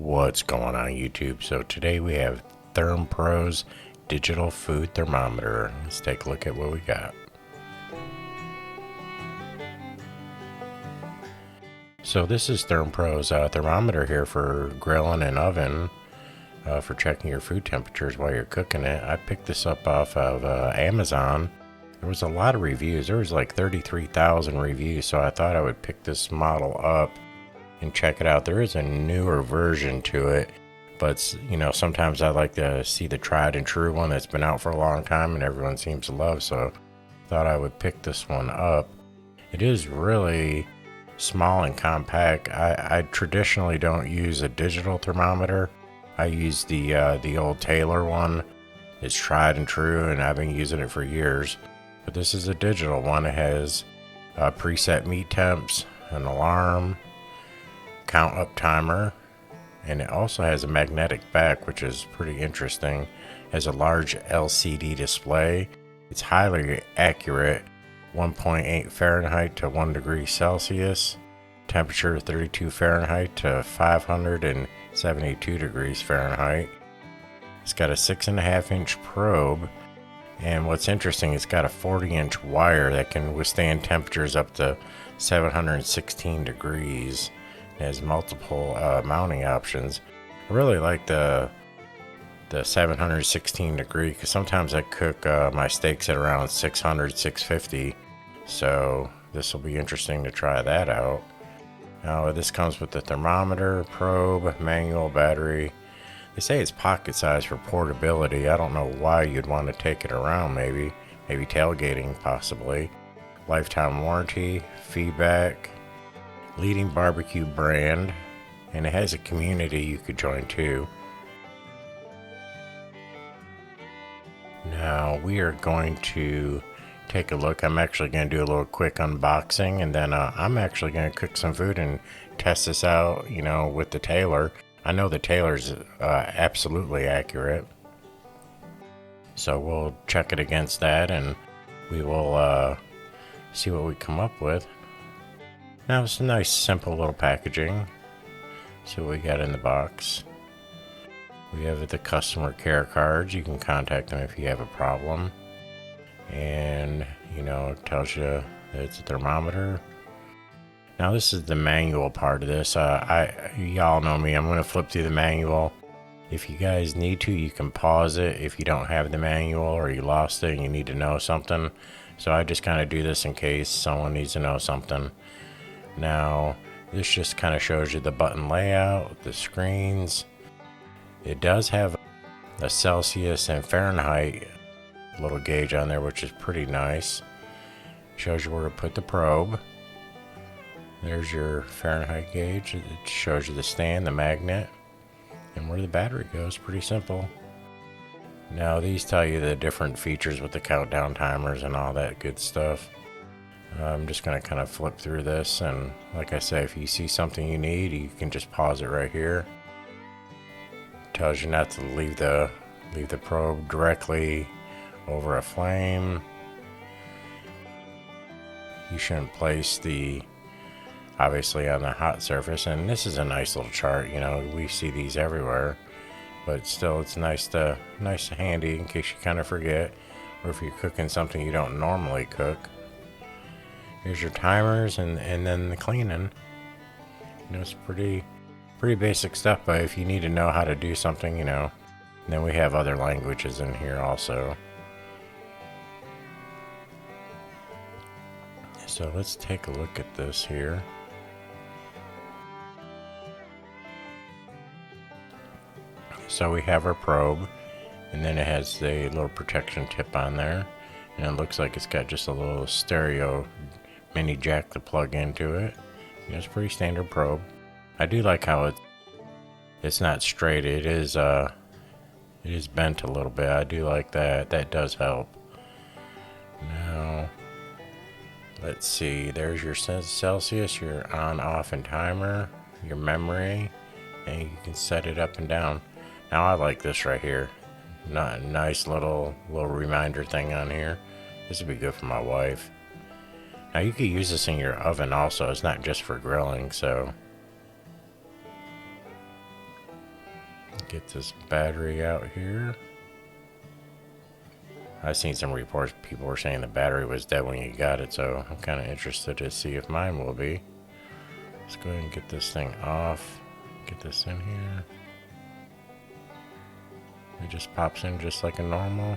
What's going on YouTube? So today we have ThermPro's digital food thermometer. Let's take a look at what we got. So this is ThermPro's thermometer here for grilling and oven, for checking your food temperatures while you're cooking it. I picked this up off of Amazon. There was a lot of reviews. There was like 33,000 reviews, so I thought I would pick this model up and check it out. There is a newer version to it, but you know, sometimes I like to see the tried and true one that's been out for a long time and everyone seems to love, so thought I would pick this one up. It is really small and compact. I traditionally don't use a digital thermometer. I use the old Taylor one. It's tried and true and I've been using it for years, but this is a digital one. It has preset meat temps, an alarm, count up timer, and it also has a magnetic back, which is pretty interesting. It has a large LCD display. It's highly accurate, 1.8 Fahrenheit to 1 degree Celsius, temperature 32 Fahrenheit to 572 degrees Fahrenheit. It's got a 6.5-inch probe, and what's interesting, it's got a 40-inch wire that can withstand temperatures up to 716 degrees. It has multiple mounting options. I really like the 716 degree because sometimes I cook my steaks at around 600, 650. So this will be interesting to try that out. Now this comes with the thermometer, probe, manual, battery. They say it's pocket size for portability. I don't know why you'd want to take it around, maybe tailgating possibly. Lifetime warranty, feedback, leading barbecue brand, and it has a community you could join too. Now we are going to take a look. I'm actually going to do a little quick unboxing, and then I'm actually going to cook some food and test this out, you know, with the Taylor. I know the Taylor's absolutely accurate, so we'll check it against that and we will see what we come up with. Now it's a nice simple little packaging. See what we got in the box. We have the customer care cards. You can contact them if you have a problem. And you know, it tells you that it's a thermometer. Now this is the manual part of this. Y'all know me, I'm going to flip through the manual. If you guys need to, you can pause it if you don't have the manual or you lost it and you need to know something. So I just kind of do this in case someone needs to know something. Now this just kind of shows you the button layout, the screens. It does have a Celsius and Fahrenheit little gauge on there, which is pretty nice. Shows you where to put the probe. There's your Fahrenheit gauge. It shows you the stand, the magnet, and where the battery goes. Pretty simple. Now these tell you the different features with the countdown timers and all that good stuff. I'm just going to kind of flip through this, and like I say, if you see something you need, you can just pause it right here. It tells you not to leave the probe directly over a flame. You shouldn't place obviously on the hot surface, and this is a nice little chart. You know, we see these everywhere, but still it's nice handy in case you kind of forget, or if you're cooking something you don't normally cook. Here's your timers and then the cleaning. You know, it's pretty basic stuff, but if you need to know how to do something, you know. And then we have other languages in here also. So let's take a look at this here. So we have our probe, and then it has the little protection tip on there, and it looks like it's got just a little stereo mini jack to plug into it. You know, it's a pretty standard probe. I do like how it's not straight. It is bent a little bit. I do like that. That does help. Now let's see. There's your Celsius, your on, off, and timer, your memory, and you can set it up and down. Now I like this right here. Nice little reminder thing on here. This would be good for my wife. Now you could use this in your oven also. It's not just for grilling, so Get this battery out here. I've seen some reports, people were saying the battery was dead when you got it, so I'm kind of interested to see if mine will be. Let's go ahead and get this thing off. Get this in here. It just pops in just like a normal.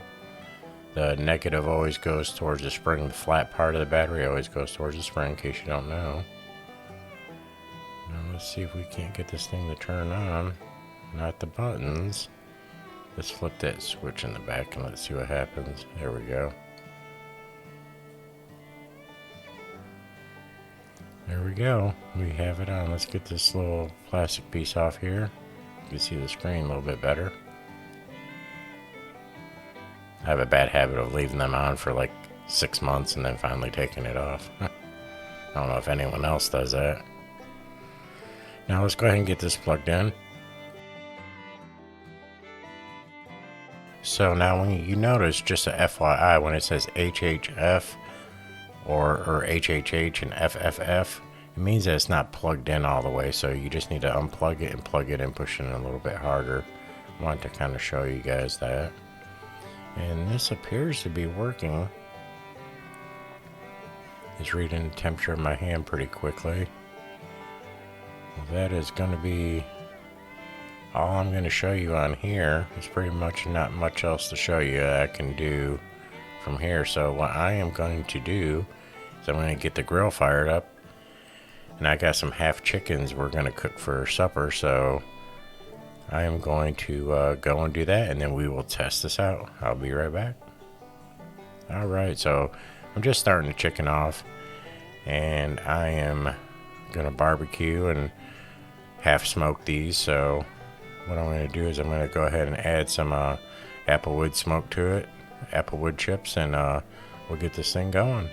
The negative always goes towards the spring. The flat part of the battery always goes towards the spring, in case you don't know. Now let's see if we can't get this thing to turn on. Not the buttons. Let's flip that switch in the back and let's see what happens. There we go. There we go. We have it on. Let's get this little plastic piece off here. You can see the screen a little bit better. I have a bad habit of leaving them on for like 6 months and then finally taking it off. I don't know if anyone else does that. Now let's go ahead and get this plugged in. So now when you notice, just a FYI, when it says HHF or HHH and FFF, it means that it's not plugged in all the way. So you just need to unplug it and plug it in, push it in a little bit harder. I want to kind of show you guys that. And this appears to be working. It's reading the temperature of my hand pretty quickly. Well, that is going to be all I'm going to show you on here. It's pretty much not much else to show you I can do from here. So what I am going to do is I'm going to get the grill fired up, and I got some half chickens we're going to cook for supper, so I am going to go and do that, and then we will test this out. I'll be right back. Alright, so I'm just starting the chicken off, and I am going to barbecue and half smoke these. So what I'm going to do is I'm going to go ahead and add some applewood smoke to it, applewood chips, and we'll get this thing going.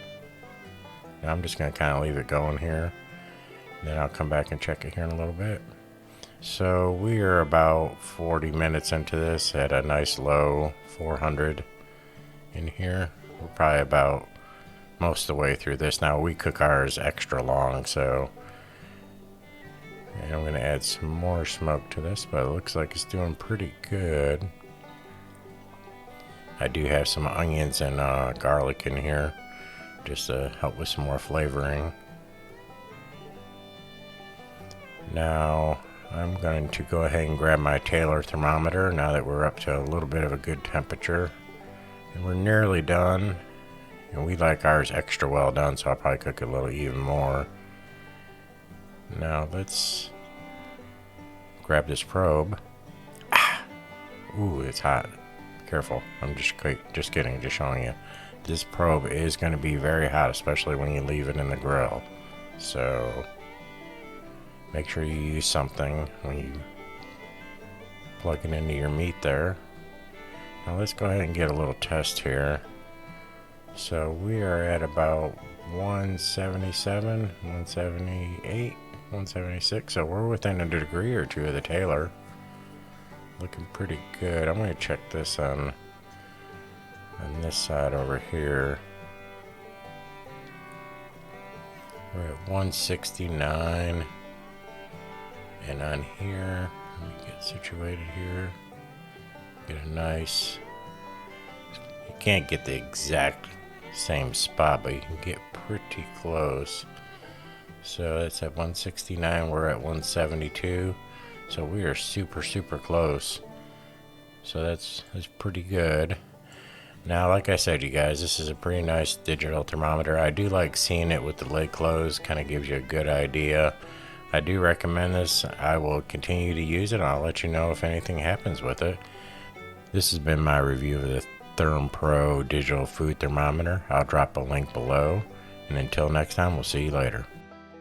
Now I'm just going to kind of leave it going here, then I'll come back and check it here in a little bit. So we are about 40 minutes into this at a nice low 400 in here. We're probably about most of the way through this. Now we cook ours extra long, so and I'm going to add some more smoke to this, but it looks like it's doing pretty good. I do have some onions and garlic in here just to help with some more flavoring. Now I'm going to go ahead and grab my Taylor thermometer now that we're up to a little bit of a good temperature. And we're nearly done. And we like ours extra well done, so I'll probably cook a little even more. Now let's grab this probe. Ooh, it's hot. Careful. I'm just kidding, just showing you. This probe is going to be very hot, especially when you leave it in the grill. So make sure you use something when you plug it into your meat there. Now let's go ahead and get a little test here. So we are at about 177, 178, 176. So we're within a degree or two of the Taylor. Looking pretty good. I'm going to check this on this side over here. We're at 169. And on here, let me get situated here. Get a nice, you can't get the exact same spot, but you can get pretty close. So that's at 169, we're at 172. So we are super close. So that's pretty good. Now, like I said, you guys, this is a pretty nice digital thermometer. I do like seeing it with the lid closed, kind of gives you a good idea. I do recommend this. I will continue to use it. I'll let you know if anything happens with it. This has been my review of the ThermPro digital food thermometer. I'll drop a link below. And until next time, we'll see you later.